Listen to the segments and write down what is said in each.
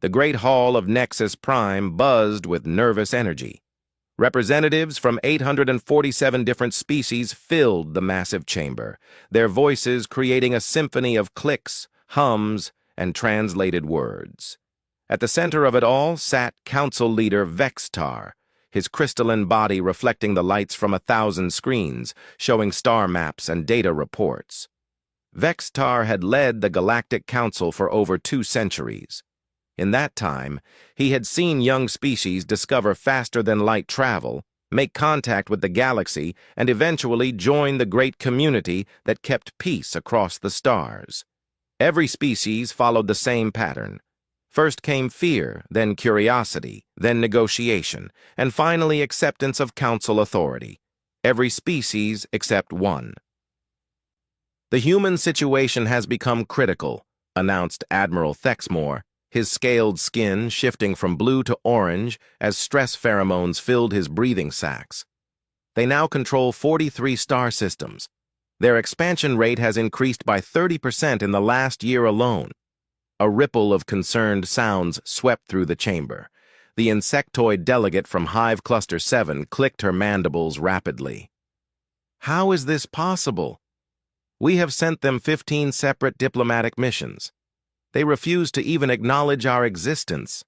The great hall of Nexus Prime buzzed with nervous energy. Representatives from 847 different species filled the massive chamber, their voices creating a symphony of clicks, hums, and translated words. At the center of it all sat Council Leader Vextar, his crystalline body reflecting the lights from 1,000 screens, showing star maps and data reports. Vextar had led the Galactic Council for over 2 centuries. In that time, he had seen young species discover faster-than-light travel, make contact with the galaxy, and eventually join the great community that kept peace across the stars. Every species followed the same pattern. First came fear, then curiosity, then negotiation, and finally acceptance of council authority. Every species except one. "The human situation has become critical," announced Admiral Thexmore, his scaled skin shifting from blue to orange as stress pheromones filled his breathing sacs. "They now control 43 star systems. Their expansion rate has increased by 30% in the last year alone." A ripple of concerned sounds swept through the chamber. The insectoid delegate from Hive Cluster 7 clicked her mandibles rapidly. "How is this possible? We have sent them 15 separate diplomatic missions. They refuse to even acknowledge our existence."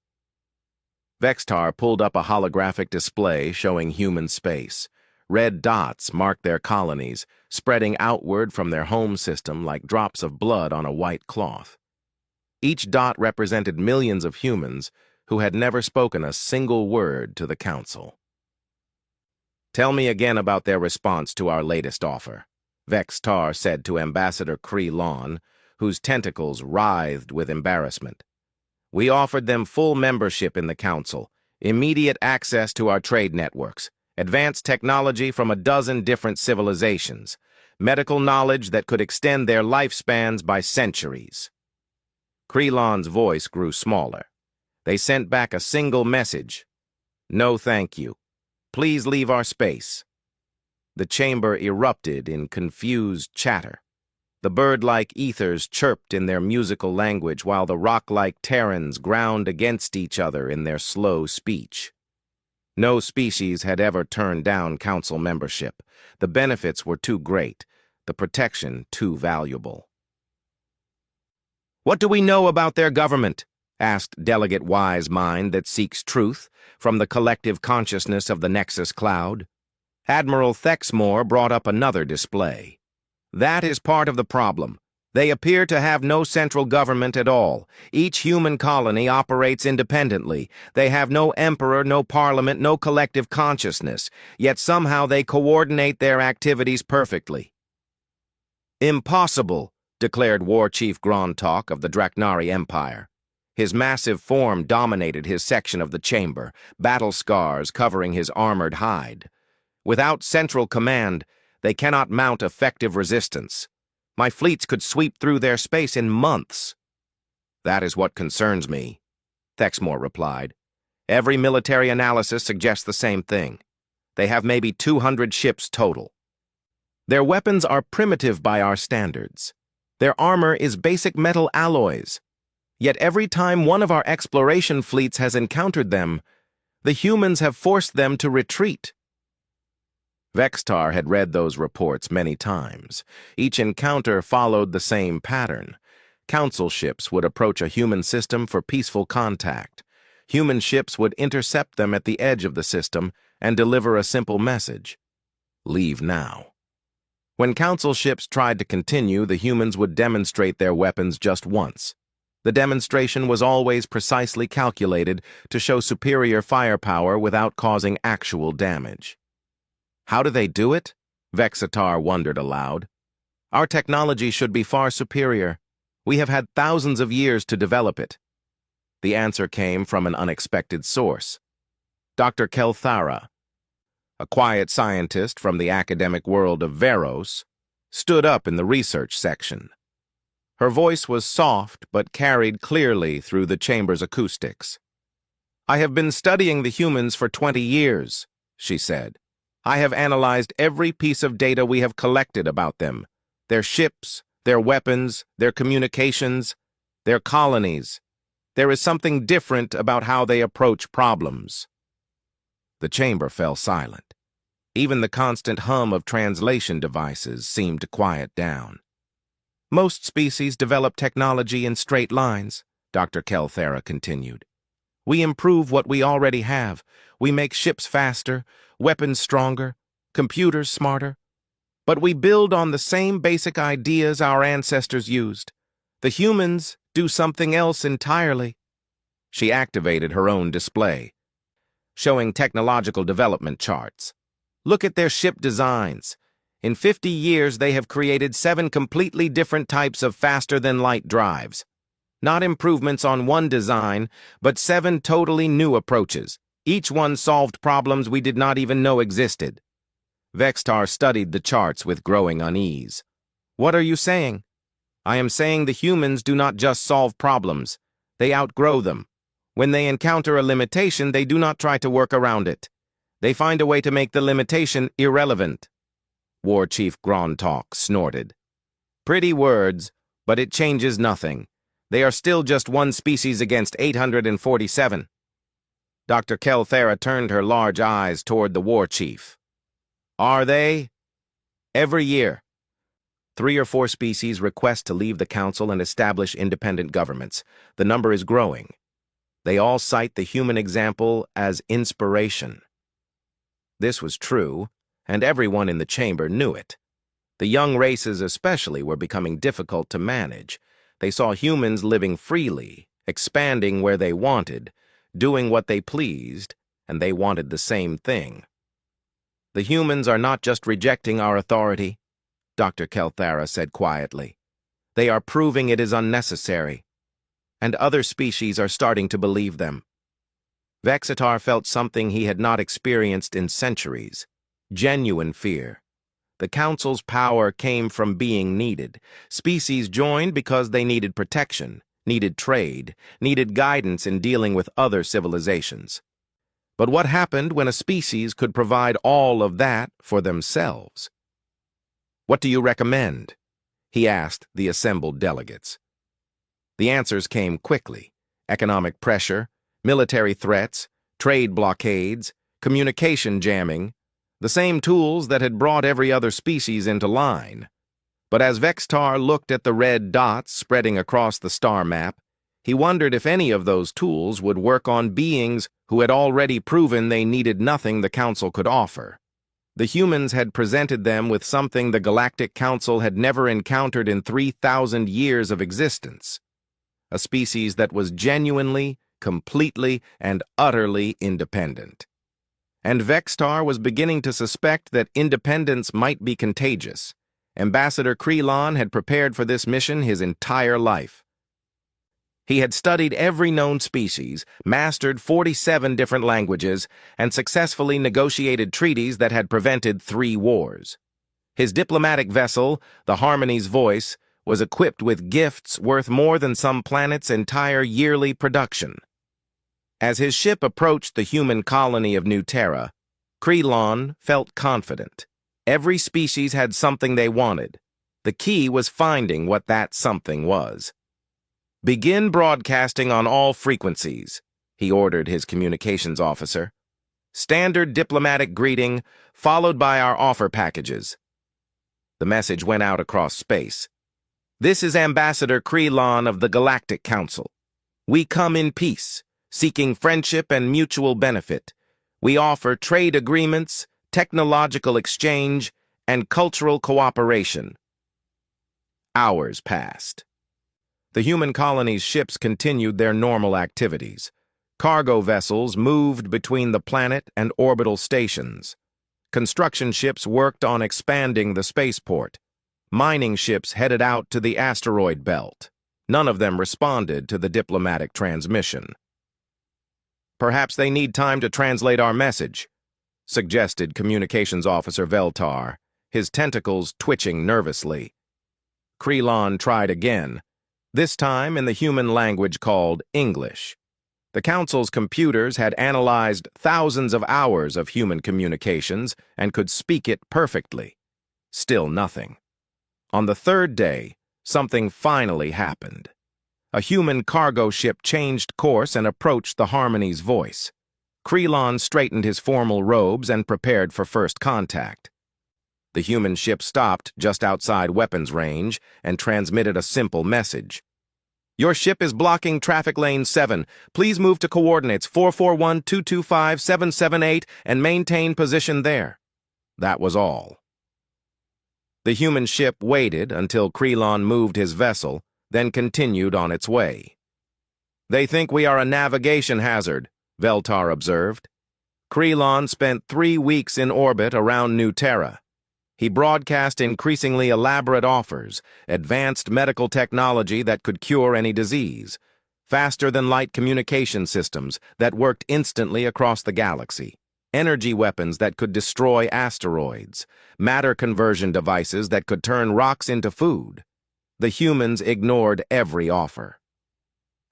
Vextar pulled up a holographic display showing human space. Red dots marked their colonies, spreading outward from their home system like drops of blood on a white cloth. Each dot represented millions of humans who had never spoken a single word to the Council. "Tell me again about their response to our latest offer," Vextar said to Ambassador Kree-Lon, whose tentacles writhed with embarrassment. "We offered them full membership in the Council, immediate access to our trade networks, advanced technology from a dozen different civilizations, medical knowledge that could extend their lifespans by centuries." Kree-Lon's voice grew smaller. They sent back a single message: "No thank you. Please leave our space." The chamber erupted in confused chatter. The bird-like ethers chirped in their musical language while the rock-like Terrans ground against each other in their slow speech. No species had ever turned down council membership. The benefits were too great, the protection too valuable. "What do we know about their government?" asked Delegate Wise Mind that seeks truth from the collective consciousness of the Nexus Cloud. Admiral Thexmore brought up another display. "That is part of the problem. They appear to have no central government at all. Each human colony operates independently. They have no emperor, no parliament, no collective consciousness, yet somehow they coordinate their activities perfectly." "Impossible," declared War Chief Grontalk of the Draknari Empire. His massive form dominated his section of the chamber, battle scars covering his armored hide. "Without central command, they cannot mount effective resistance. My fleets could sweep through their space in months." "That is what concerns me," Thexmore replied. "Every military analysis suggests the same thing. They have maybe 200 ships total. Their weapons are primitive by our standards. Their armor is basic metal alloys. Yet every time one of our exploration fleets has encountered them, the humans have forced them to retreat." Vextar had read those reports many times. Each encounter followed the same pattern. Council ships would approach a human system for peaceful contact. Human ships would intercept them at the edge of the system and deliver a simple message: "Leave now." When Council ships tried to continue, the humans would demonstrate their weapons just once. The demonstration was always precisely calculated to show superior firepower without causing actual damage. "How do they do it?" Vexatar wondered aloud. "Our technology should be far superior. We have had thousands of years to develop it." The answer came from an unexpected source. Dr. Kelthara, a quiet scientist from the academic world of Veros, stood up in the research section. Her voice was soft but carried clearly through the chamber's acoustics. "I have been studying the humans for 20 years, she said. "I have analyzed every piece of data we have collected about them. Their ships, their weapons, their communications, their colonies. There is something different about how they approach problems. The chamber fell silent. Even the constant hum of translation devices seemed to quiet down. Most species develop technology in straight lines, Dr. Kelthera continued. We improve what we already have. We make ships faster, weapons stronger, computers smarter. But we build on the same basic ideas our ancestors used. The humans do something else entirely. She activated her own display, showing technological development charts. Look at their ship designs. In 50 years, they have created 7 completely different types of faster-than-light drives. Not improvements on one design, but 7 totally new approaches. Each one solved problems we did not even know existed. Vextar studied the charts with growing unease. What are you saying? I am saying the humans do not just solve problems. They outgrow them. When they encounter a limitation, they do not try to work around it. They find a way to make the limitation irrelevant. War Chief Grontalk snorted. Pretty words, but it changes nothing. They are still just one species against 847. Dr. Kelthera turned her large eyes toward the War Chief. Are they? Every year, 3 or 4 species request to leave the Council and establish independent governments. The number is growing. They all cite the human example as inspiration. This was true, and everyone in the chamber knew it. The young races especially were becoming difficult to manage. They saw humans living freely, expanding where they wanted, doing what they pleased, and they wanted the same thing. The humans are not just rejecting our authority, Dr. Kelthera said quietly. They are proving it is unnecessary, and other species are starting to believe them. Vexitar felt something he had not experienced in centuries, genuine fear. The Council's power came from being needed. Species joined because they needed protection, needed trade, needed guidance in dealing with other civilizations. But what happened when a species could provide all of that for themselves? What do you recommend? He asked the assembled delegates. The answers came quickly. Economic pressure, military threats, trade blockades, communication jamming, the same tools that had brought every other species into line. But as Vextar looked at the red dots spreading across the star map, he wondered if any of those tools would work on beings who had already proven they needed nothing the Council could offer. The humans had presented them with something the Galactic Council had never encountered in 3,000 years of existence. A species that was genuinely, completely, and utterly independent. And Vextar was beginning to suspect that independence might be contagious. Ambassador Krelon had prepared for this mission his entire life. He had studied every known species, mastered 47 different languages, and successfully negotiated treaties that had prevented 3 wars. His diplomatic vessel, the Harmony's Voice, was equipped with gifts worth more than some planet's entire yearly production. As his ship approached the human colony of New Terra, Krelon felt confident. Every species had something they wanted. The key was finding what that something was. Begin broadcasting on all frequencies, he ordered his communications officer. Standard diplomatic greeting, followed by our offer packages. The message went out across space. This is Ambassador Krelon of the Galactic Council. We come in peace, seeking friendship and mutual benefit. We offer trade agreements, technological exchange, and cultural cooperation. Hours passed. The human colony's ships continued their normal activities. Cargo vessels moved between the planet and orbital stations. Construction ships worked on expanding the spaceport. Mining ships headed out to the asteroid belt. None of them responded to the diplomatic transmission. Perhaps they need time to translate our message, suggested Communications Officer Veltar, his tentacles twitching nervously. Krelon tried again, this time in the human language called English. The Council's computers had analyzed thousands of hours of human communications and could speak it perfectly. Still nothing. On the 3rd day, something finally happened. A human cargo ship changed course and approached the Harmony's voice. Krelon straightened his formal robes and prepared for first contact. The human ship stopped just outside weapons range and transmitted a simple message. "Your ship is blocking traffic lane 7. Please move to coordinates 441-225-778 and maintain position there." That was all. The human ship waited until Krelon moved his vessel, then continued on its way. "They think we are a navigation hazard," Veltar observed. Krelon spent 3 weeks in orbit around New Terra. He broadcast increasingly elaborate offers, advanced medical technology that could cure any disease, faster-than-light communication systems that worked instantly across the galaxy, energy weapons that could destroy asteroids, matter conversion devices that could turn rocks into food. The humans ignored every offer.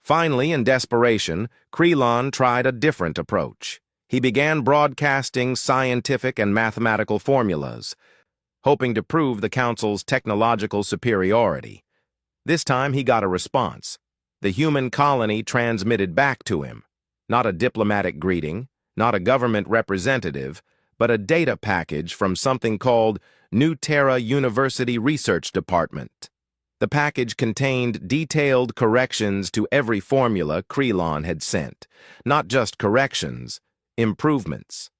Finally, in desperation, Krelon tried a different approach. He began broadcasting scientific and mathematical formulas, hoping to prove the Council's technological superiority. This time he got a response. The human colony transmitted back to him. Not a diplomatic greeting, not a government representative, but a data package from something called New Terra University Research Department. The package contained detailed corrections to every formula Krelon had sent. Not just corrections, improvements.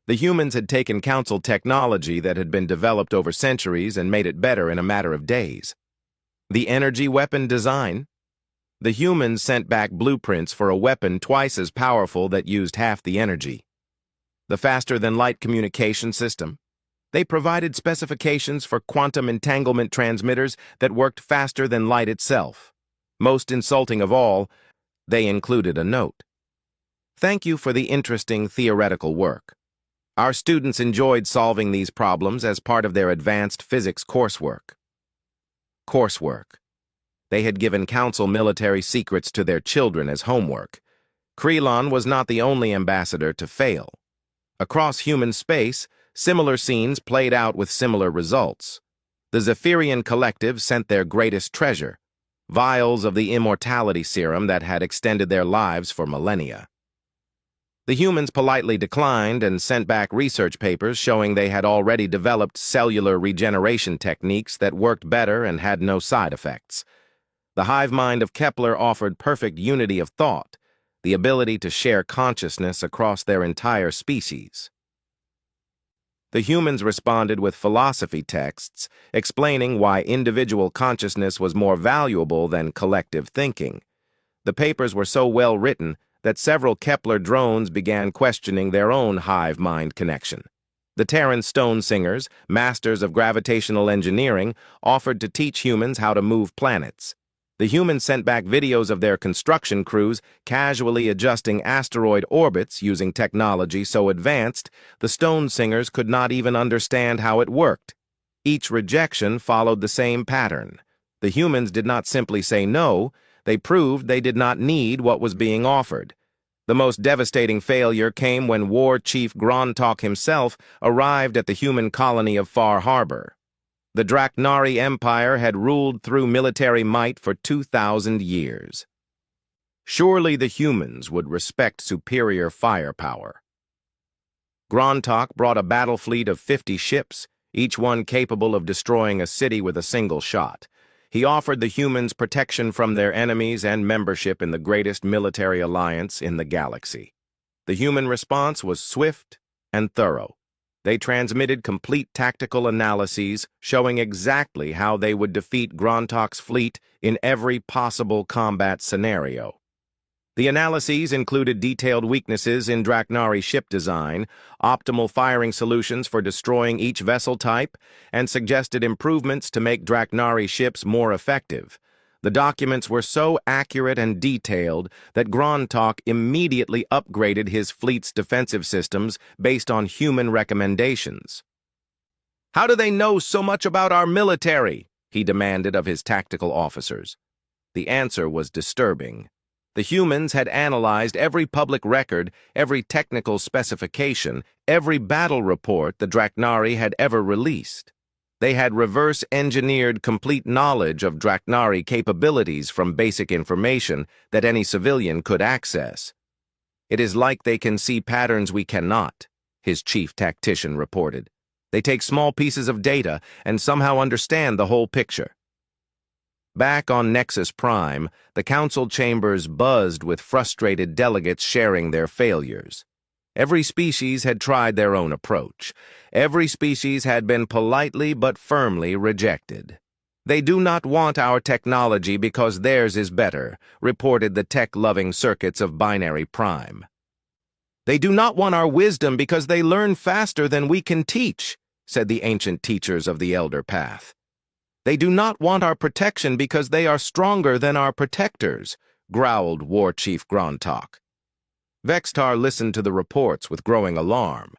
The humans had taken Council technology that had been developed over centuries and made it better in a matter of days. The energy weapon design? The humans sent back blueprints for a weapon twice as powerful that used half the energy. The faster-than-light communication system? They provided specifications for quantum entanglement transmitters that worked faster than light itself. Most insulting of all, they included a note. "Thank you for the interesting theoretical work. Our students enjoyed solving these problems as part of their advanced physics coursework." Coursework. They had given Council military secrets to their children as homework. Krelon was not the only ambassador to fail. Across human space, similar scenes played out with similar results. The Zephyrian Collective sent their greatest treasure, vials of the immortality serum that had extended their lives for millennia. The humans politely declined and sent back research papers showing they had already developed cellular regeneration techniques that worked better and had no side effects. The hive mind of Kepler offered perfect unity of thought, the ability to share consciousness across their entire species. The humans responded with philosophy texts explaining why individual consciousness was more valuable than collective thinking. The papers were so well written that several Kepler drones began questioning their own hive mind connection. The Terran stone singers, masters of gravitational engineering, offered to teach humans how to move planets. The humans sent back videos of their construction crews casually adjusting asteroid orbits using technology so advanced the stone singers could not even understand how it worked. Each rejection followed the same pattern. The humans did not simply say no, they proved they did not need what was being offered. The most devastating failure came when War Chief Grontok himself arrived at the human colony of Far Harbor. The Draknari Empire had ruled through military might for 2,000 years. Surely the humans would respect superior firepower. Grontok brought a battle fleet of 50 ships, each one capable of destroying a city with a single shot. He offered the humans protection from their enemies and membership in the greatest military alliance in the galaxy. The human response was swift and thorough. They transmitted complete tactical analyses showing exactly how they would defeat Grontok's fleet in every possible combat scenario. The analyses included detailed weaknesses in Draknari ship design, optimal firing solutions for destroying each vessel type, and suggested improvements to make Draknari ships more effective. The documents were so accurate and detailed that Grontok immediately upgraded his fleet's defensive systems based on human recommendations. "How do they know so much about our military?" he demanded of his tactical officers. The answer was disturbing. The humans had analyzed every public record, every technical specification, every battle report the Draknari had ever released. They had reverse-engineered complete knowledge of Draknari capabilities from basic information that any civilian could access. It is like they can see patterns we cannot, his chief tactician reported. They take small pieces of data and somehow understand the whole picture. Back on Nexus Prime, the council chambers buzzed with frustrated delegates sharing their failures. Every species had tried their own approach. Every species had been politely but firmly rejected. They do not want our technology because theirs is better, reported the tech-loving circuits of Binary Prime. They do not want our wisdom because they learn faster than we can teach, said the ancient teachers of the Elder Path. They do not want our protection because they are stronger than our protectors, growled War Chief Grontok. Vextar listened to the reports with growing alarm.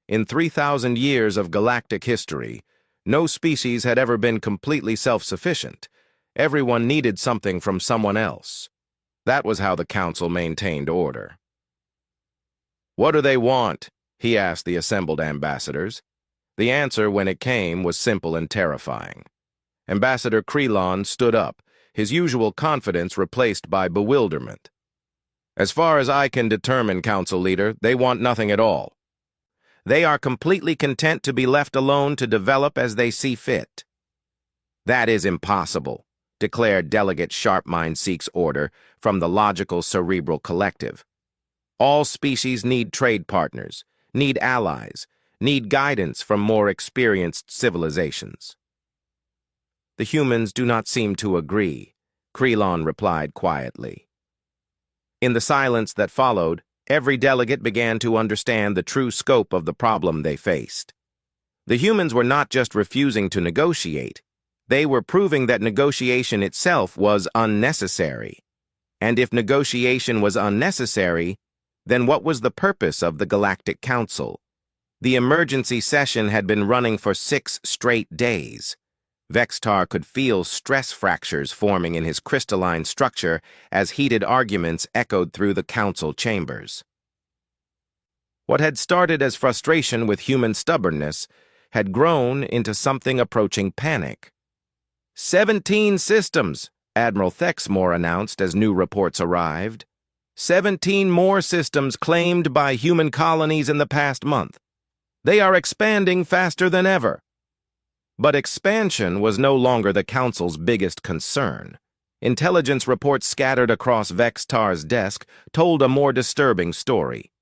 In 3,000 years of galactic history, no species had ever been completely self-sufficient. Everyone needed something from someone else. That was how the council maintained order. "What do they want?" he asked the assembled ambassadors. The answer, when it came, was simple and terrifying. Ambassador Krelon stood up, his usual confidence replaced by bewilderment. "As far as I can determine, Council Leader, they want nothing at all. They are completely content to be left alone to develop as they see fit." "That is impossible," declared Delegate Sharpmind Seek's order from the Logical Cerebral Collective. "All species need trade partners, need allies, need guidance from more experienced civilizations." "The humans do not seem to agree," Krelon replied quietly. In the silence that followed, every delegate began to understand the true scope of the problem they faced. The humans were not just refusing to negotiate, they were proving that negotiation itself was unnecessary. And if negotiation was unnecessary, then what was the purpose of the Galactic Council? The emergency session had been running for 6 straight days. Vextar could feel stress fractures forming in his crystalline structure as heated arguments echoed through the council chambers. What had started as frustration with human stubbornness had grown into something approaching panic. 17 systems, Admiral Thexmore announced as new reports arrived. 17 more systems claimed by human colonies in the past month. They are expanding faster than ever. But expansion was no longer the Council's biggest concern. Intelligence reports scattered across Vextar's desk told a more disturbing story.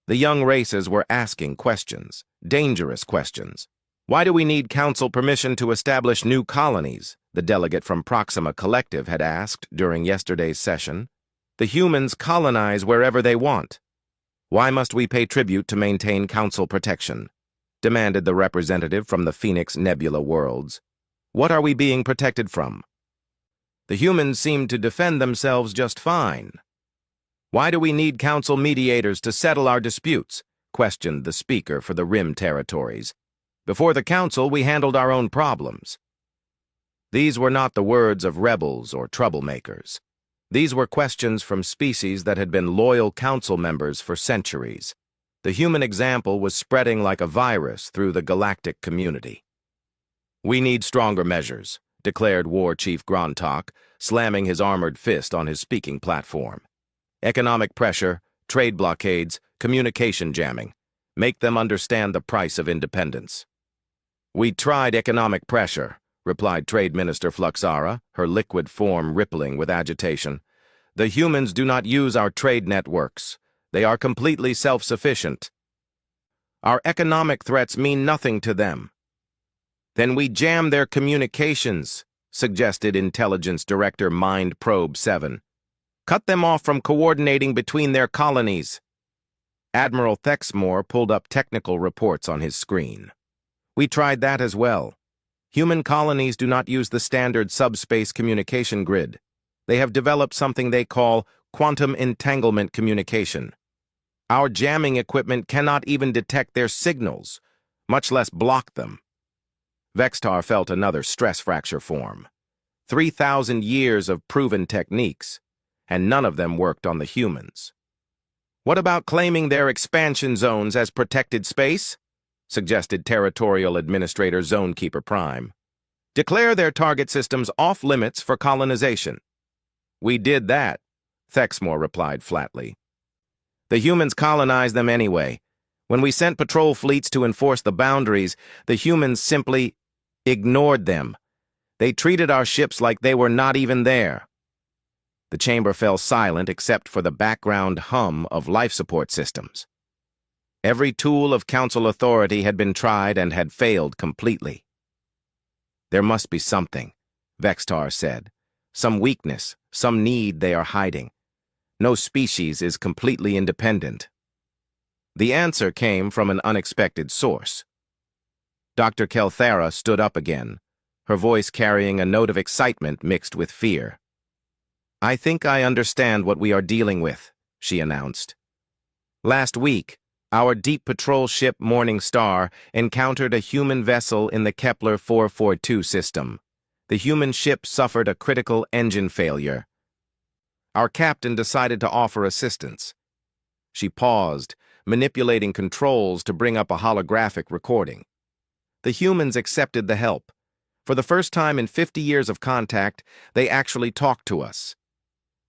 The young races were asking questions, dangerous questions. "Why do we need Council permission to establish new colonies?" the delegate from Proxima Collective had asked during yesterday's session. "The humans colonize wherever they want. Why must we pay tribute to maintain Council protection?" demanded the representative from the Phoenix Nebula worlds. "What are we being protected from? The humans seem to defend themselves just fine. Why do we need council mediators to settle our disputes?" questioned the speaker for the Rim territories. "Before the council, we handled our own problems." These were not the words of rebels or troublemakers. These were questions from species that had been loyal council members for centuries. The human example was spreading like a virus through the galactic community. "We need stronger measures," declared War Chief Grontok, slamming his armored fist on his speaking platform. "Economic pressure, trade blockades, communication jamming. Make them understand the price of independence." "We tried economic pressure," replied Trade Minister Fluxara, her liquid form rippling with agitation. "The humans do not use our trade networks. They are completely self-sufficient. Our economic threats mean nothing to them." "Then we jam their communications," suggested Intelligence Director Mind Probe 7. "Cut them off from coordinating between their colonies." Admiral Thexmore pulled up technical reports on his screen. "We tried that as well. Human colonies do not use the standard subspace communication grid. They have developed something they call quantum entanglement communication. Our jamming equipment cannot even detect their signals, much less block them." Vextar felt another stress fracture form. 3,000 years of proven techniques, and none of them worked on the humans. "What about claiming their expansion zones as protected space?" suggested Territorial Administrator Zonekeeper Prime. Declare their target systems off-limits for colonization. We did that, Thexmore replied flatly. The humans colonized them anyway. When we sent patrol fleets to enforce the boundaries, the humans simply ignored them. They treated our ships like they were not even there. The chamber fell silent except for the background hum of life support systems. Every tool of Council authority had been tried and had failed completely. There must be something, Vextar said. Some weakness, some need they are hiding. No species is completely independent. The answer came from an unexpected source. Dr. Kelthera stood up again, her voice carrying a note of excitement mixed with fear. I think I understand what we are dealing with, she announced. Last week, our deep patrol ship Morning Star encountered a human vessel in the Kepler 442 system. The human ship suffered a critical engine failure. Our captain decided to offer assistance. She paused, manipulating controls to bring up a holographic recording. The humans accepted the help. For the first time in 50 years of contact, they actually talked to us.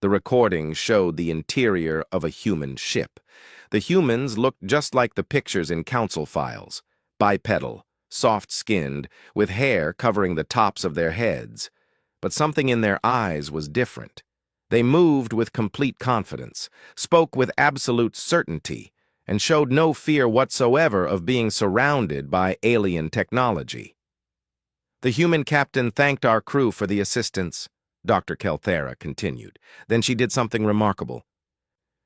The recording showed the interior of a human ship. The humans looked just like the pictures in Council files, bipedal, soft-skinned, with hair covering the tops of their heads. But something in their eyes was different. They moved with complete confidence, spoke with absolute certainty, and showed no fear whatsoever of being surrounded by alien technology. The human captain thanked our crew for the assistance, Dr. Kelthera continued. Then she did something remarkable.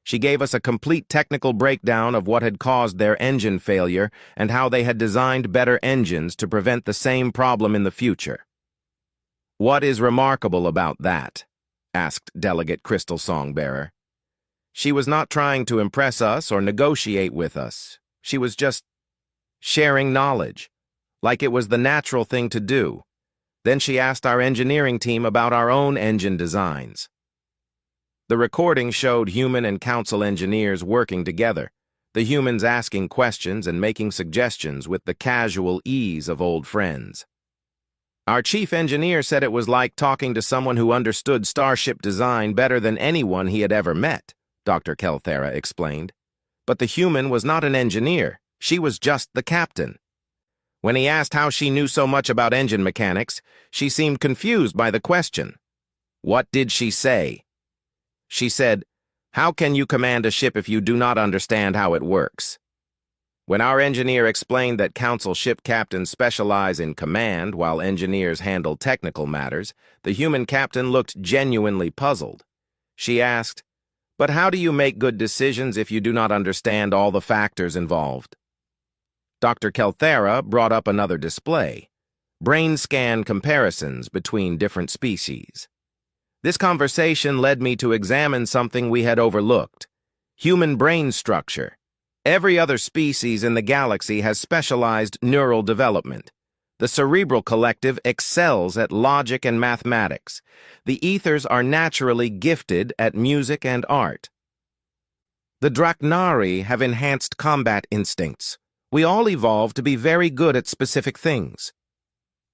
She gave us a complete technical breakdown of what had caused their engine failure and how they had designed better engines to prevent the same problem in the future. What is remarkable about that? Asked Delegate Crystal Songbearer. She was not trying to impress us or negotiate with us. She was just sharing knowledge, like it was the natural thing to do. Then she asked our engineering team about our own engine designs. The recording showed human and Council engineers working together, the humans asking questions and making suggestions with the casual ease of old friends. Our chief engineer said it was like talking to someone who understood starship design better than anyone he had ever met, Dr. Kelthera explained. But the human was not an engineer. She was just the captain. When he asked how she knew so much about engine mechanics, she seemed confused by the question. What did she say? She said, "How can you command a ship if you do not understand how it works?" When our engineer explained that Council ship captains specialize in command while engineers handle technical matters, the human captain looked genuinely puzzled. She asked, "But how do you make good decisions if you do not understand all the factors involved?" Dr. Kelthera brought up another display, brain scan comparisons between different species. This conversation led me to examine something we had overlooked: human brain structure. Every other species in the galaxy has specialized neural development. The cerebral collective excels at logic and mathematics. The ethers are naturally gifted at music and art. The Draknari have enhanced combat instincts. We all evolved to be very good at specific things.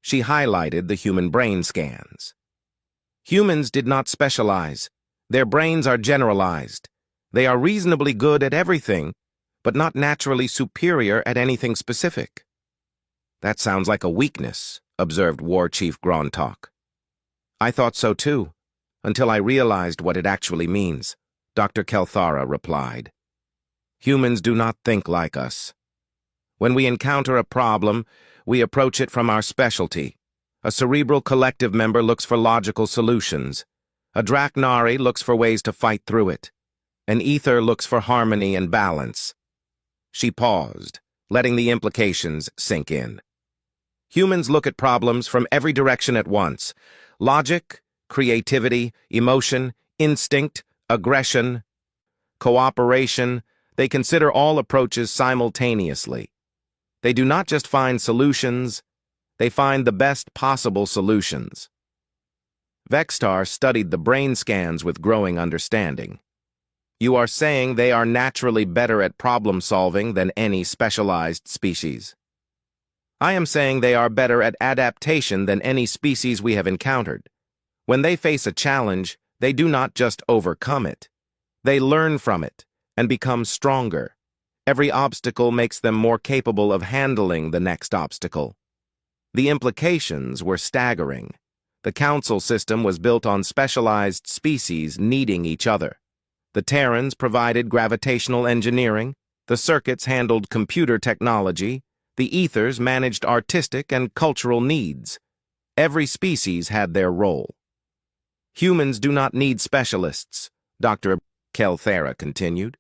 She highlighted the human brain scans. Humans did not specialize. Their brains are generalized. They are reasonably good at everything, but not naturally superior at anything specific. That sounds like a weakness, observed War Chief Grontok. I thought so too, until I realized what it actually means, Dr. Kelthara replied. Humans do not think like us. When we encounter a problem, we approach it from our specialty. A cerebral collective member looks for logical solutions. A Draknari looks for ways to fight through it. An ether looks for harmony and balance. She paused, letting the implications sink in. Humans look at problems from every direction at once. Logic, creativity, emotion, instinct, aggression, cooperation. They consider all approaches simultaneously. They do not just find solutions, they find the best possible solutions. Vextar studied the brain scans with growing understanding. You are saying they are naturally better at problem-solving than any specialized species? I am saying they are better at adaptation than any species we have encountered. When they face a challenge, they do not just overcome it. They learn from it and become stronger. Every obstacle makes them more capable of handling the next obstacle. The implications were staggering. The council system was built on specialized species needing each other. The Terrans provided gravitational engineering, the circuits handled computer technology, the ethers managed artistic and cultural needs. Every species had their role. Humans do not need specialists, Dr. Kelthera continued.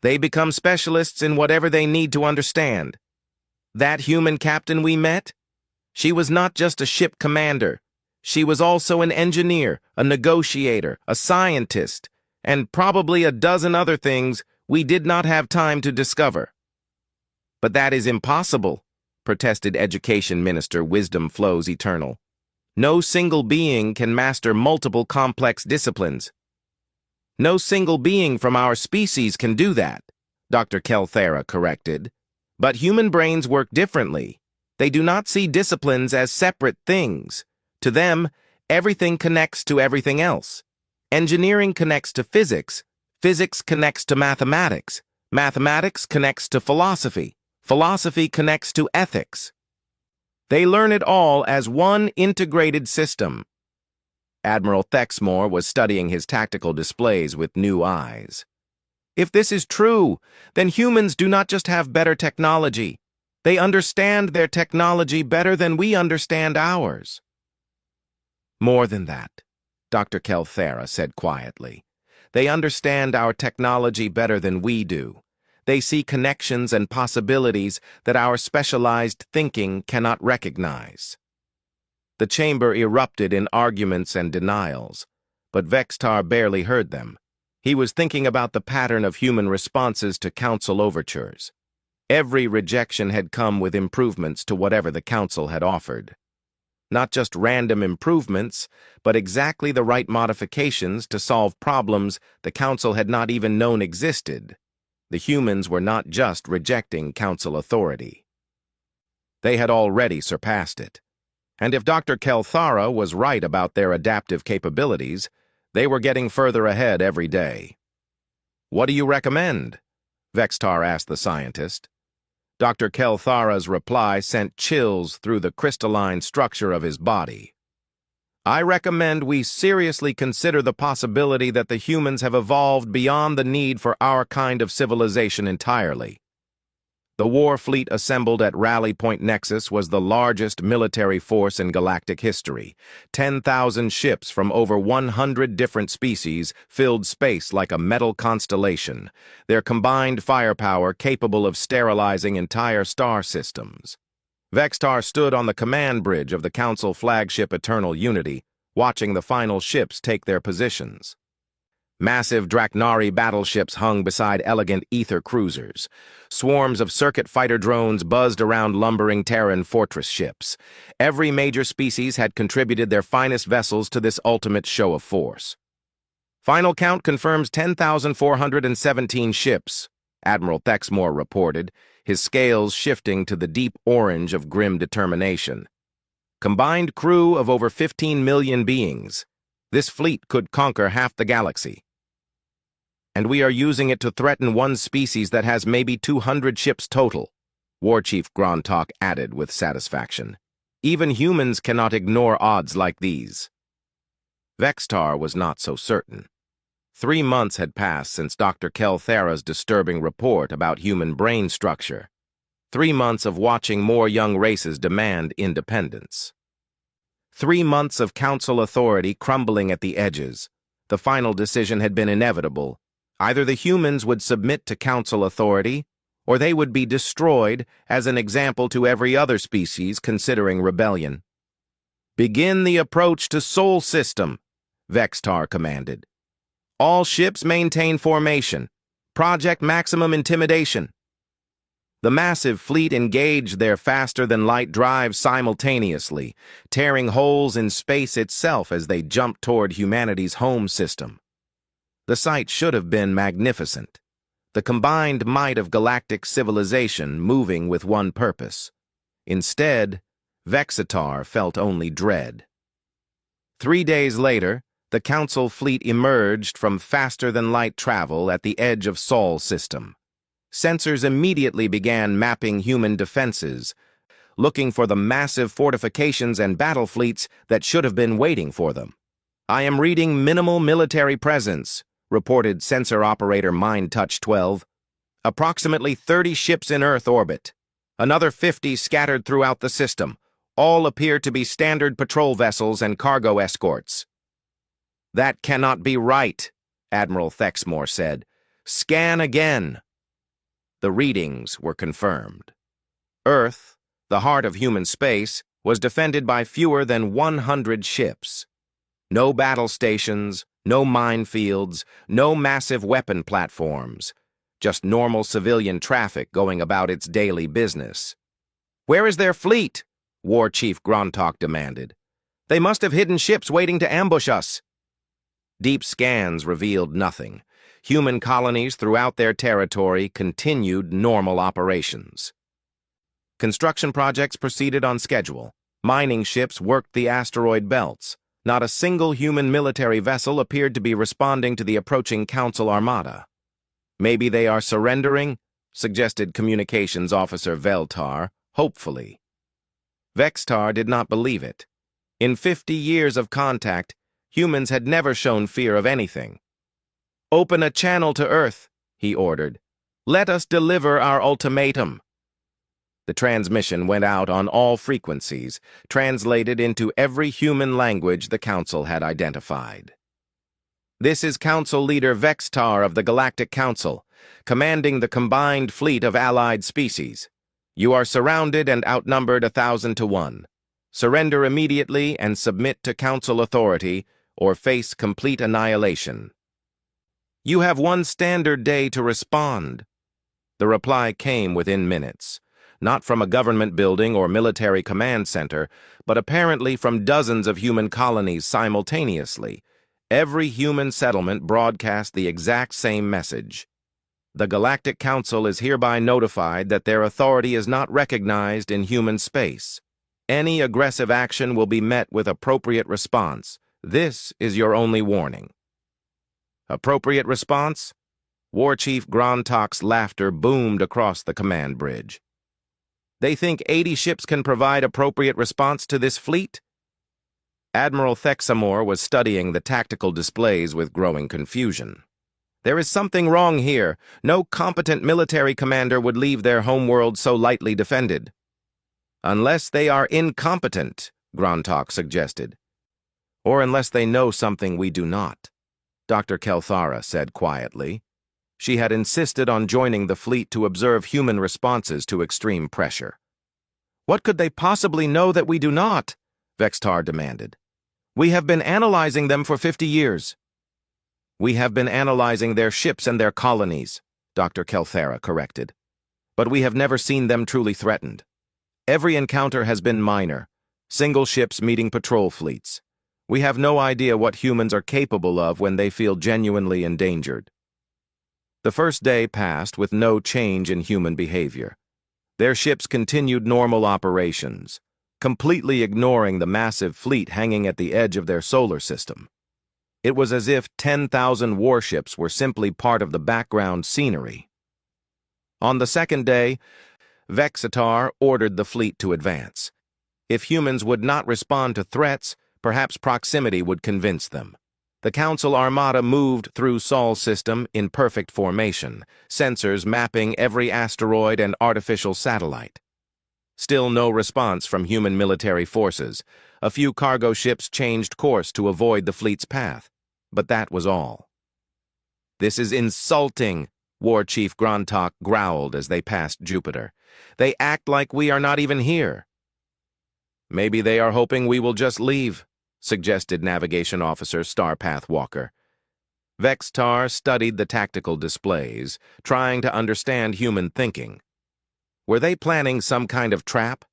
They become specialists in whatever they need to understand. That human captain we met? She was not just a ship commander. She was also an engineer, a negotiator, a scientist, and probably a dozen other things we did not have time to discover. But that is impossible, protested Education Minister Wisdom Flows Eternal. No single being can master multiple complex disciplines. No single being from our species can do that, Dr. Kelthera corrected. But human brains work differently. They do not see disciplines as separate things. To them, everything connects to everything else. Engineering connects to physics. Physics connects to mathematics. Mathematics connects to philosophy. Philosophy connects to ethics. They learn it all as one integrated system. Admiral Thexmore was studying his tactical displays with new eyes. If this is true, then humans do not just have better technology. They understand their technology better than we understand ours. More than that, Dr. Kelthera said quietly. They understand our technology better than we do. They see connections and possibilities that our specialized thinking cannot recognize. The chamber erupted in arguments and denials, but Vextar barely heard them. He was thinking about the pattern of human responses to council overtures. Every rejection had come with improvements to whatever the council had offered. Not just random improvements, but exactly the right modifications to solve problems the council had not even known existed. The humans were not just rejecting council authority. They had already surpassed it. And if Dr. Kelthara was right about their adaptive capabilities, they were getting further ahead every day. "What do you recommend?" Vextar asked the scientist. Dr. Kelthara's reply sent chills through the crystalline structure of his body. "I recommend we seriously consider the possibility that the humans have evolved beyond the need for our kind of civilization entirely." The war fleet assembled at Rally Point Nexus was the largest military force in galactic history. 10,000 ships from over 100 different species filled space like a metal constellation, their combined firepower capable of sterilizing entire star systems. Vextar stood on the command bridge of the Council flagship Eternal Unity, watching the final ships take their positions. Massive Draknari battleships hung beside elegant ether cruisers. Swarms of circuit fighter drones buzzed around lumbering Terran fortress ships. Every major species had contributed their finest vessels to this ultimate show of force. "Final count confirms 10,417 ships," Admiral Thexmore reported, his scales shifting to the deep orange of grim determination. "Combined crew of over 15 million beings. This fleet could conquer half the galaxy. And we are using it to threaten one species that has maybe 200 ships total," War Chief Grontok added with satisfaction. "Even humans cannot ignore odds like these." Vextar was not so certain. 3 months had passed since Dr. Kelthera's disturbing report about human brain structure. 3 months of watching more young races demand independence. 3 months of council authority crumbling at the edges. The final decision had been inevitable. Either the humans would submit to council authority, or they would be destroyed as an example to every other species considering rebellion. "Begin the approach to Sol System," Vextar commanded. "All ships maintain formation. Project maximum intimidation." The massive fleet engaged their faster-than-light drive simultaneously, tearing holes in space itself as they jumped toward humanity's home system. The sight should have been magnificent. The combined might of galactic civilization moving with one purpose. Instead, Vexitar felt only dread. 3 days later, the Council fleet emerged from faster-than-light travel at the edge of Sol system. Sensors immediately began mapping human defenses, looking for the massive fortifications and battle fleets that should have been waiting for them. "I am reading minimal military presence," reported sensor operator MindTouch 12. "Approximately 30 ships in Earth orbit. Another 50 scattered throughout the system. All appear to be standard patrol vessels and cargo escorts." "That cannot be right," Admiral Thexmore said. "Scan again." The readings were confirmed. Earth, the heart of human space, was defended by fewer than 100 ships. No battle stations, no minefields, no massive weapon platforms. Just normal civilian traffic going about its daily business. "Where is their fleet?" War Chief Grontok demanded. "They must have hidden ships waiting to ambush us." Deep scans revealed nothing. Human colonies throughout their territory continued normal operations. Construction projects proceeded on schedule. Mining ships worked the asteroid belts. Not a single human military vessel appeared to be responding to the approaching Council armada. "Maybe they are surrendering," suggested Communications Officer Veltar, hopefully. Vextar did not believe it. In 50 years of contact, humans had never shown fear of anything. "Open a channel to Earth," he ordered. "Let us deliver our ultimatum." The transmission went out on all frequencies, translated into every human language the Council had identified. "This is Council Leader Vextar of the Galactic Council, commanding the combined fleet of allied species. You are surrounded and outnumbered 1,000 to 1. Surrender immediately and submit to Council authority, or face complete annihilation. You have 1 standard day to respond." The reply came within minutes, not from a government building or military command center, but apparently from dozens of human colonies simultaneously. Every human settlement broadcast the exact same message. "The Galactic Council is hereby notified that their authority is not recognized in human space. Any aggressive action will be met with appropriate response. This is your only warning." Appropriate response? War Chief Grontok's laughter boomed across the command bridge. "They think 80 ships can provide appropriate response to this fleet?" Admiral Thexamore was studying the tactical displays with growing confusion. "There is something wrong here. No competent military commander would leave their homeworld so lightly defended." "Unless they are incompetent," Grontok suggested. "Or unless they know something we do not," Dr. Kelthara said quietly. She had insisted on joining the fleet to observe human responses to extreme pressure. "What could they possibly know that we do not?" Vextar demanded. "We have been analyzing them for 50 years. "We have been analyzing their ships and their colonies," Dr. Kelthara corrected. "But we have never seen them truly threatened. Every encounter has been minor, single ships meeting patrol fleets. We have no idea what humans are capable of when they feel genuinely endangered." The first day passed with no change in human behavior. Their ships continued normal operations, completely ignoring the massive fleet hanging at the edge of their solar system. It was as if 10,000 warships were simply part of the background scenery. On the second day, Vexitar ordered the fleet to advance. If humans would not respond to threats, perhaps proximity would convince them. The Council armada moved through Sol system in perfect formation, sensors mapping every asteroid and artificial satellite. Still no response from human military forces. A few cargo ships changed course to avoid the fleet's path, but that was all. "This is insulting," War Chief Grontok growled as they passed Jupiter. "They act like we are not even here." "Maybe they are hoping we will just leave," suggested Navigation Officer Starpath Walker. Vextar studied the tactical displays, trying to understand human thinking. Were they planning some kind of trap?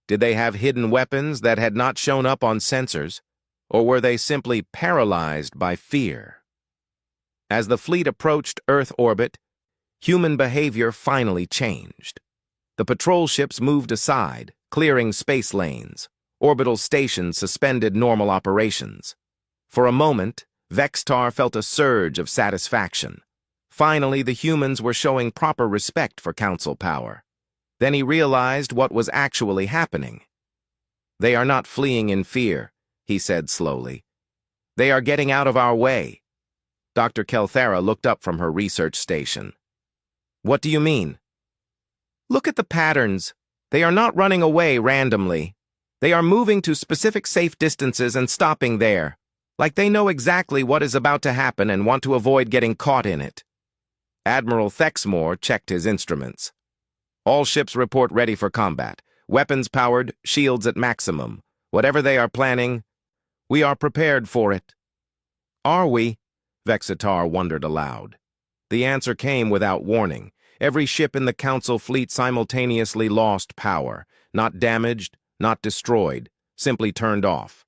Did they have hidden weapons that had not shown up on sensors? Or were they simply paralyzed by fear? As the fleet approached Earth orbit, human behavior finally changed. The patrol ships moved aside, clearing space lanes. Orbital stations suspended normal operations. For a moment, Vextar felt a surge of satisfaction. Finally, the humans were showing proper respect for Council power. Then he realized what was actually happening. "They are not fleeing in fear," he said slowly. "They are getting out of our way." Dr. Kelthera looked up from her research station. "What do you mean?" "Look at the patterns. They are not running away randomly. They are moving to specific safe distances and stopping there, like they know exactly what is about to happen and want to avoid getting caught in it." Admiral Thexmore checked his instruments. "All ships report ready for combat. Weapons powered, shields at maximum. Whatever they are planning, we are prepared for it." "Are we?" Vexitar wondered aloud. The answer came without warning. Every ship in the Council fleet simultaneously lost power. Not damaged, not destroyed, simply turned off.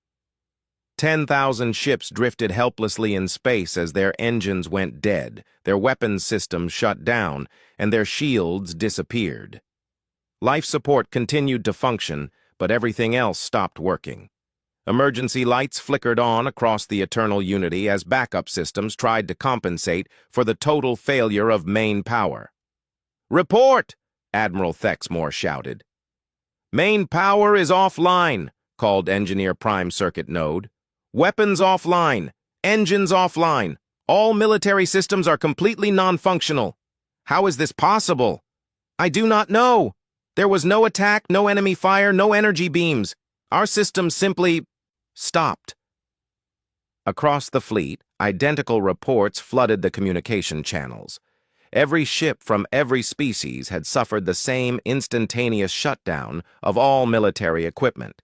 10,000 ships drifted helplessly in space as their engines went dead, their weapons systems shut down, and their shields disappeared. Life support continued to function, but everything else stopped working. Emergency lights flickered on across the Eternal Unity as backup systems tried to compensate for the total failure of main power. "Report!" Admiral Thexmore shouted. "Main power is offline," called Engineer Prime Circuit Node. "Weapons offline. Engines offline. All military systems are completely non-functional. How is this possible?" "I do not know. There was no attack, no enemy fire, no energy beams. Our systems simply stopped." Across the fleet, identical reports flooded the communication channels. Every ship from every species had suffered the same instantaneous shutdown of all military equipment.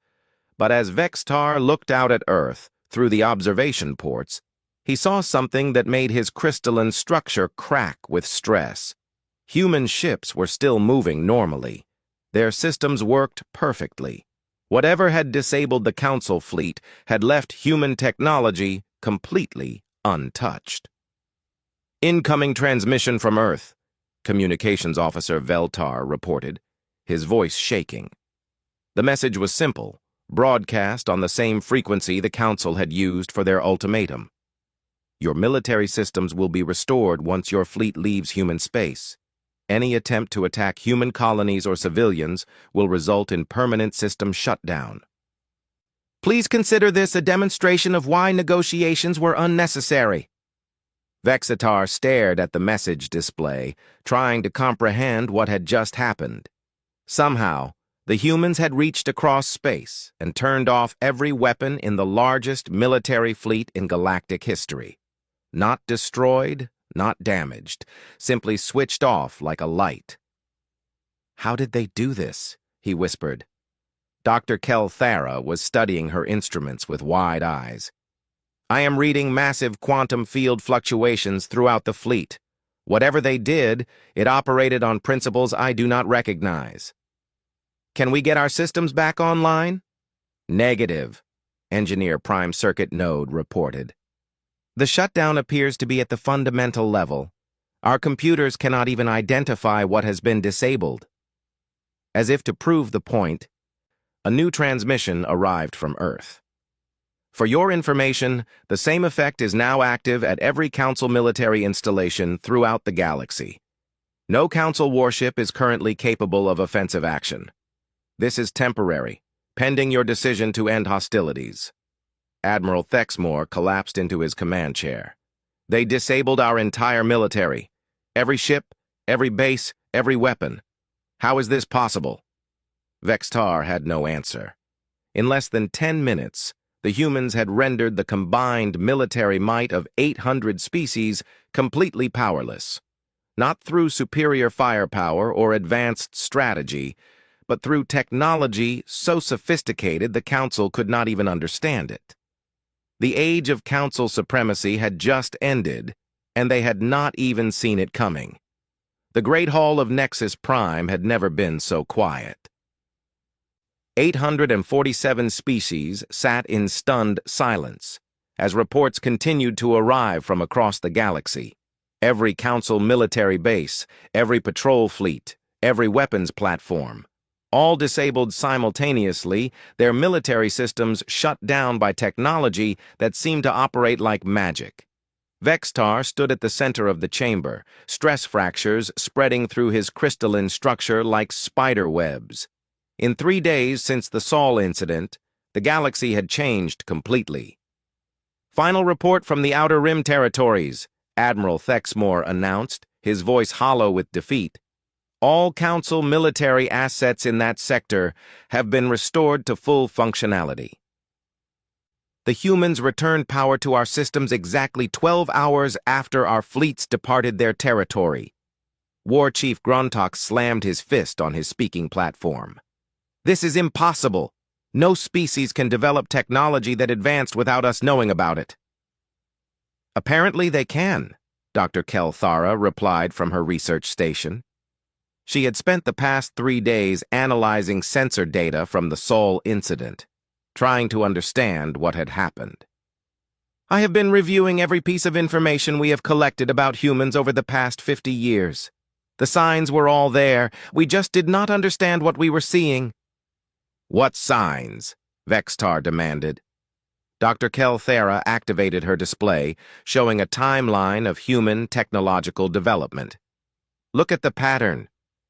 But as Vextar looked out at Earth through the observation ports, he saw something that made his crystalline structure crack with stress. Human ships were still moving normally. Their systems worked perfectly. Whatever had disabled the Council fleet had left human technology completely untouched. "Incoming transmission from Earth," Communications Officer Veltar reported, his voice shaking. The message was simple, broadcast on the same frequency the Council had used for their ultimatum. "Your military systems will be restored once your fleet leaves human space. Any attempt to attack human colonies or civilians will result in permanent system shutdown. Please consider this a demonstration of why negotiations were unnecessary." Vexitar stared at the message display, trying to comprehend what had just happened. Somehow, the humans had reached across space and turned off every weapon in the largest military fleet in galactic history. Not destroyed, not damaged, simply switched off like a light. "How did they do this?" he whispered. Dr. Kelthera was studying her instruments with wide eyes. "I am reading massive quantum field fluctuations throughout the fleet. Whatever they did, it operated on principles I do not recognize." "Can we get our systems back online?" "Negative," Engineer Prime Circuit Node reported. "The shutdown appears to be at the fundamental level. Our computers cannot even identify what has been disabled." As if to prove the point, a new transmission arrived from Earth. "For your information, the same effect is now active at every Council military installation throughout the galaxy. No Council warship is currently capable of offensive action. This is temporary, pending your decision to end hostilities." Admiral Thexmore collapsed into his command chair. "They disabled our entire military. Every ship, every base, every weapon. How is this possible?" Vextar had no answer. In less than 10 minutes, the humans had rendered the combined military might of 800 species completely powerless. Not through superior firepower or advanced strategy, but through technology so sophisticated the Council could not even understand it. The age of Council supremacy had just ended, and they had not even seen it coming. The Great Hall of Nexus Prime had never been so quiet. 847 species sat in stunned silence as reports continued to arrive from across the galaxy. Every Council military base, every patrol fleet, every weapons platform. All disabled simultaneously, their military systems shut down by technology that seemed to operate like magic. Vextar stood at the center of the chamber, stress fractures spreading through his crystalline structure like spider webs. In 3 days since the Sol incident, the galaxy had changed completely. "Final report from the Outer Rim territories," Admiral Thexmore announced, his voice hollow with defeat. "All Council military assets in that sector have been restored to full functionality. The humans returned power to our systems exactly 12 hours after our fleets departed their territory." War Chief Gruntok slammed his fist on his speaking platform. "This is impossible. No species can develop technology that advanced without us knowing about it." "Apparently they can," Dr. Kelthara replied from her research station. She had spent the past 3 days analyzing sensor data from the Sol incident, trying to understand what had happened. "I have been reviewing every piece of information we have collected about humans over the past 50 years. The signs were all there. We just did not understand what we were seeing." "What signs?" Vextar demanded. Dr. Kelthara activated her display, showing a timeline of human technological development. "Look at the pattern.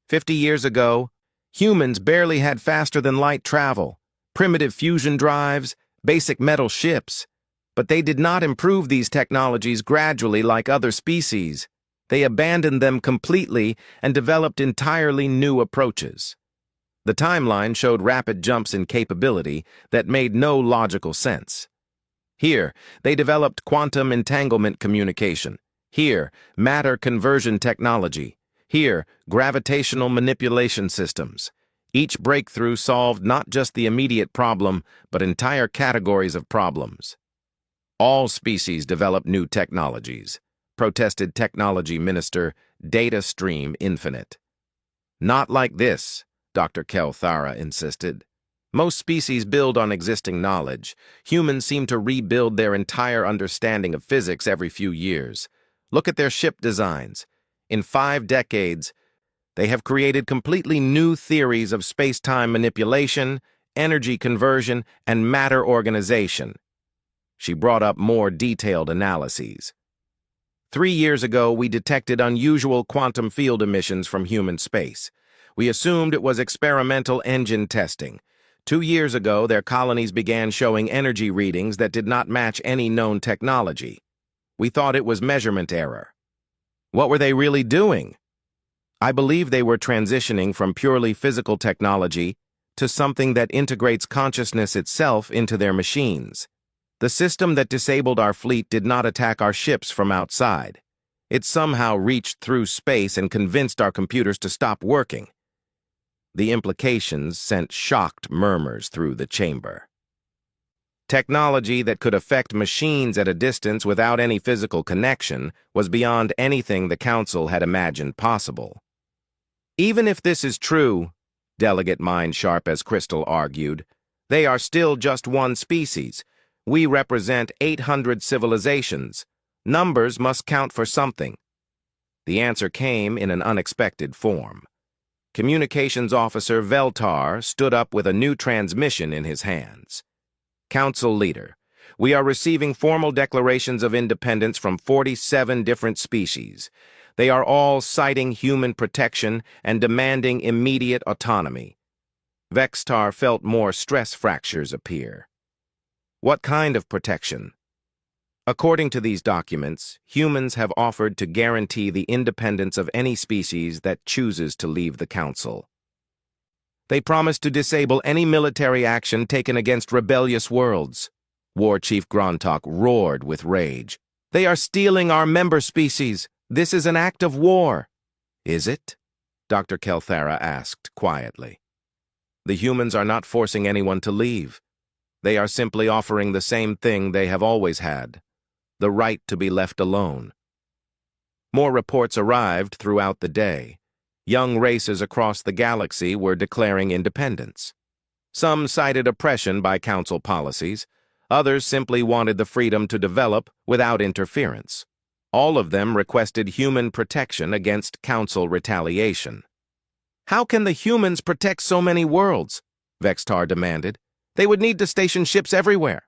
50 years ago, humans barely had faster-than-light travel, primitive fusion drives, basic metal ships. But they did not improve these technologies gradually like other species. They abandoned them completely and developed entirely new approaches." The timeline showed rapid jumps in capability that made no logical sense. Here, they developed quantum entanglement communication. Here, matter conversion technology. Here, gravitational manipulation systems. Each breakthrough solved not just the immediate problem, but entire categories of problems. "All species develop new technologies," protested Technology Minister Data Stream Infinite. "Not like this," Dr. Kelthara insisted. "Most species build on existing knowledge. Humans seem to rebuild their entire understanding of physics every few years. Look at their ship designs. In 5 decades, they have created completely new theories of space-time manipulation, energy conversion, and matter organization." She brought up more detailed analyses. 3 years ago, we detected unusual quantum field emissions from human space. We assumed it was experimental engine testing. 2 years ago, their colonies began showing energy readings that did not match any known technology. We thought it was measurement error." "What were they really doing?" "I believe they were transitioning from purely physical technology to something that integrates consciousness itself into their machines. The system that disabled our fleet did not attack our ships from outside. It somehow reached through space and convinced our computers to stop working." The implications sent shocked murmurs through the chamber. Technology that could affect machines at a distance without any physical connection was beyond anything the Council had imagined possible. "Even if this is true," Delegate Mind Sharp as Crystal argued, "they are still just one species. We represent 800 civilizations. Numbers must count for something." The answer came in an unexpected form. Communications Officer Veltar stood up with a new transmission in his hands. "Council Leader, we are receiving formal declarations of independence from 47 different species. They are all citing human protection and demanding immediate autonomy." Vextar felt more stress fractures appear. "What kind of protection?" "According to these documents, humans have offered to guarantee the independence of any species that chooses to leave the Council. They promise to disable any military action taken against rebellious worlds." War Chief Gruntok roared with rage. "They are stealing our member species. This is an act of war." "Is it?" Dr. Kelthara asked quietly. "The humans are not forcing anyone to leave. They are simply offering the same thing they have always had. The right to be left alone." More reports arrived throughout the day. Young races across the galaxy were declaring independence. Some cited oppression by Council policies. Others simply wanted the freedom to develop without interference. All of them requested human protection against Council retaliation. How can the humans protect so many worlds? Vextar demanded. They would need to station ships everywhere.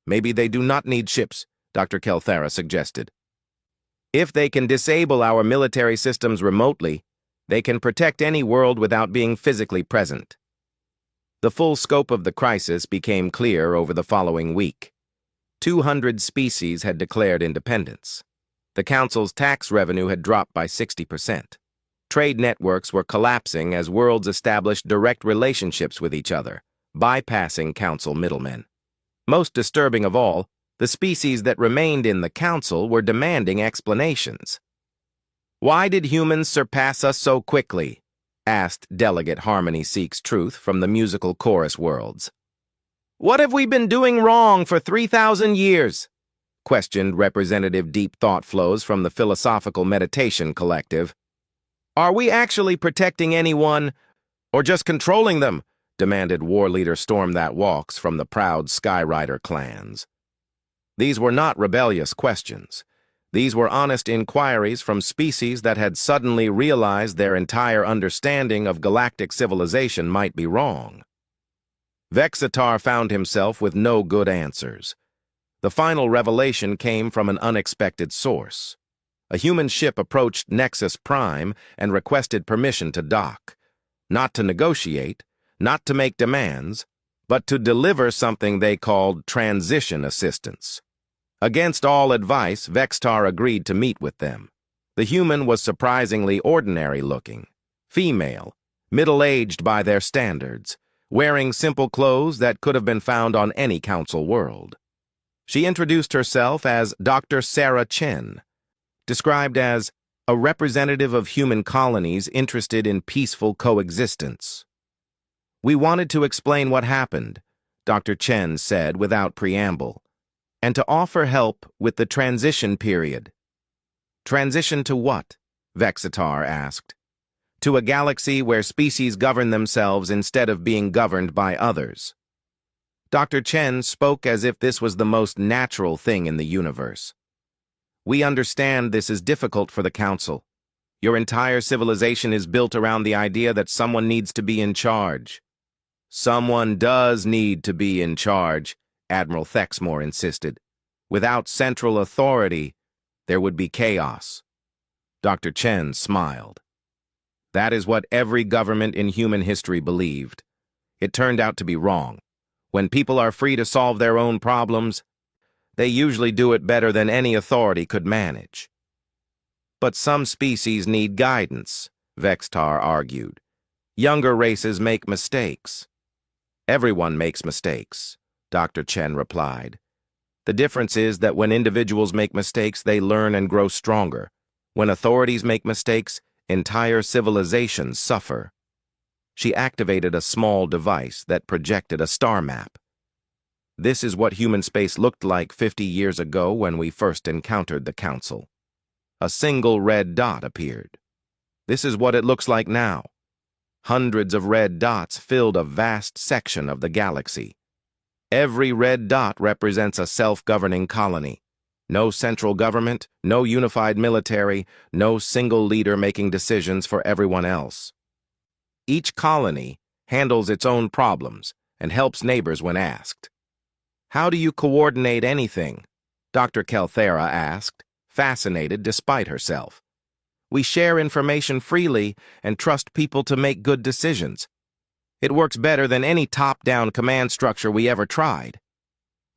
Maybe they do not need ships, Dr. Kelthera suggested. If they can disable our military systems remotely, they can protect any world without being physically present. The full scope of the crisis became clear over the following week. 200 species had declared independence. The Council's tax revenue had dropped by 60%. Trade networks were collapsing as worlds established direct relationships with each other, bypassing Council middlemen. Most disturbing of all, the species that remained in the Council were demanding explanations. "Why did humans surpass us so quickly?" asked Delegate Harmony Seeks Truth from the musical chorus worlds. "What have we been doing wrong for 3,000 years?" questioned Representative Deep Thought Flows from the Philosophical Meditation Collective. "Are we actually protecting anyone, or just controlling them?" demanded War Leader Storm That Walks from the proud Skyrider clans. These were not rebellious questions. These were honest inquiries from species that had suddenly realized their entire understanding of galactic civilization might be wrong. Vexitar found himself with no good answers. The final revelation came from an unexpected source. A human ship approached Nexus Prime and requested permission to dock, not to negotiate, not to make demands, but to deliver something they called transition assistance. Against all advice, Vextar agreed to meet with them. The human was surprisingly ordinary-looking, female, middle-aged by their standards, wearing simple clothes that could have been found on any council world. She introduced herself as Dr. Sarah Chen, described as a representative of human colonies interested in peaceful coexistence. "We wanted to explain what happened," Dr. Chen said without preamble, "and to offer help with the transition period." "Transition to what?" Vexitar asked. "To a galaxy where species govern themselves instead of being governed by others." Dr. Chen spoke as if this was the most natural thing in the universe. "We understand this is difficult for the Council. Your entire civilization is built around the idea that someone needs to be in charge." "Someone does need to be in charge," Admiral Thexmore insisted. "Without central authority, there would be chaos." Dr. Chen smiled. That is what every government in human history believed. It turned out to be wrong. When people are free to solve their own problems, they usually do it better than any authority could manage. "But some species need guidance," Vextar argued. "Younger races make mistakes." "Everyone makes mistakes," Dr. Chen replied. "The difference is that when individuals make mistakes, they learn and grow stronger. When authorities make mistakes, entire civilizations suffer." She activated a small device that projected a star map. "This is what human space looked like 50 years ago when we first encountered the Council." A single red dot appeared. "This is what it looks like now." Hundreds of red dots filled a vast section of the galaxy. Every red dot represents a self-governing colony. No central government, no unified military, no single leader making decisions for everyone else. Each colony handles its own problems and helps neighbors when asked. "How do you coordinate anything?" Dr. Kelthera asked, fascinated despite herself. "We share information freely and trust people to make good decisions. It works better than any top-down command structure we ever tried."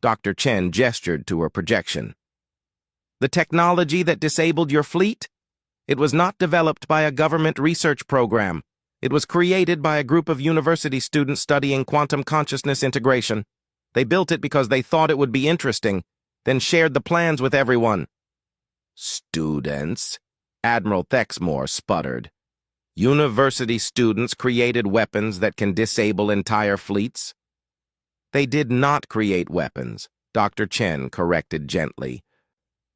Dr. Chen gestured to her projection. "The technology that disabled your fleet? It was not developed by a government research program. It was created by a group of university students studying quantum consciousness integration. They built it because they thought it would be interesting, then shared the plans with everyone." "Students?" Admiral Thexmore sputtered. "University students created weapons that can disable entire fleets?" "They did not create weapons," Dr. Chen corrected gently.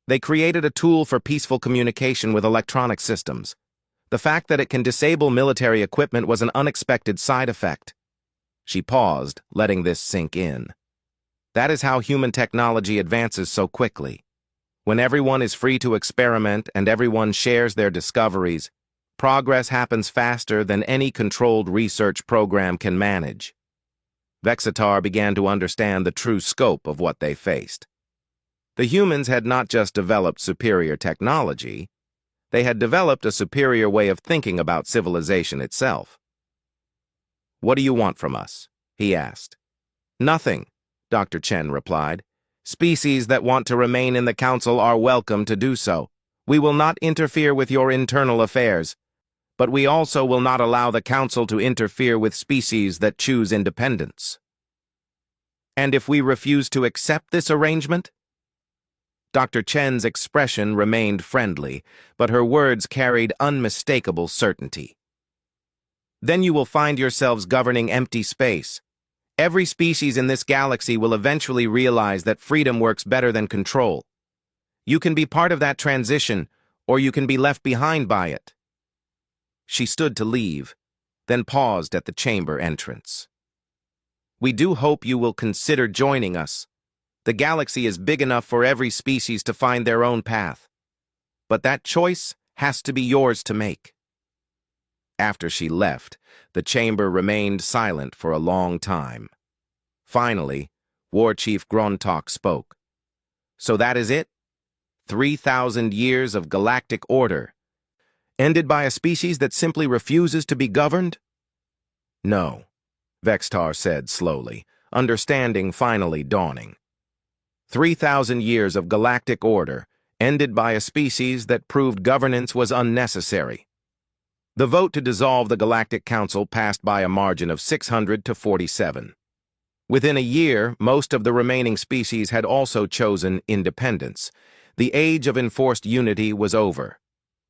"They created a tool for peaceful communication with electronic systems. The fact that it can disable military equipment was an unexpected side effect." She paused, letting this sink in. That is how human technology advances so quickly. When everyone is free to experiment and everyone shares their discoveries, progress happens faster than any controlled research program can manage. Vexitar began to understand the true scope of what they faced. The humans had not just developed superior technology, they had developed a superior way of thinking about civilization itself. "What do you want from us?" he asked. "Nothing," Dr. Chen replied. "Species that want to remain in the Council are welcome to do so. We will not interfere with your internal affairs, but we also will not allow the Council to interfere with species that choose independence." "And if we refuse to accept this arrangement?" Dr. Chen's expression remained friendly, but her words carried unmistakable certainty. "Then you will find yourselves governing empty space. Every species in this galaxy will eventually realize that freedom works better than control. You can be part of that transition, or you can be left behind by it." She stood to leave, then paused at the chamber entrance. "We do hope you will consider joining us. The galaxy is big enough for every species to find their own path. But that choice has to be yours to make." After she left, the chamber remained silent for a long time. Finally, War Chief Grontok spoke. "So that is it? 3,000 years of galactic order, ended by a species that simply refuses to be governed?" "No," Vextar said slowly, understanding finally dawning. 3,000 years of galactic order, ended by a species that proved governance was unnecessary. The vote to dissolve the Galactic Council passed by a margin of 600 to 47. Within a year, most of the remaining species had also chosen independence. The age of enforced unity was over.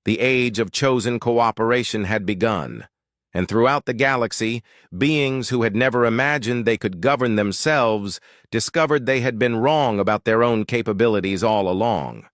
The age of chosen cooperation had begun. And throughout the galaxy, beings who had never imagined they could govern themselves discovered they had been wrong about their own capabilities all along.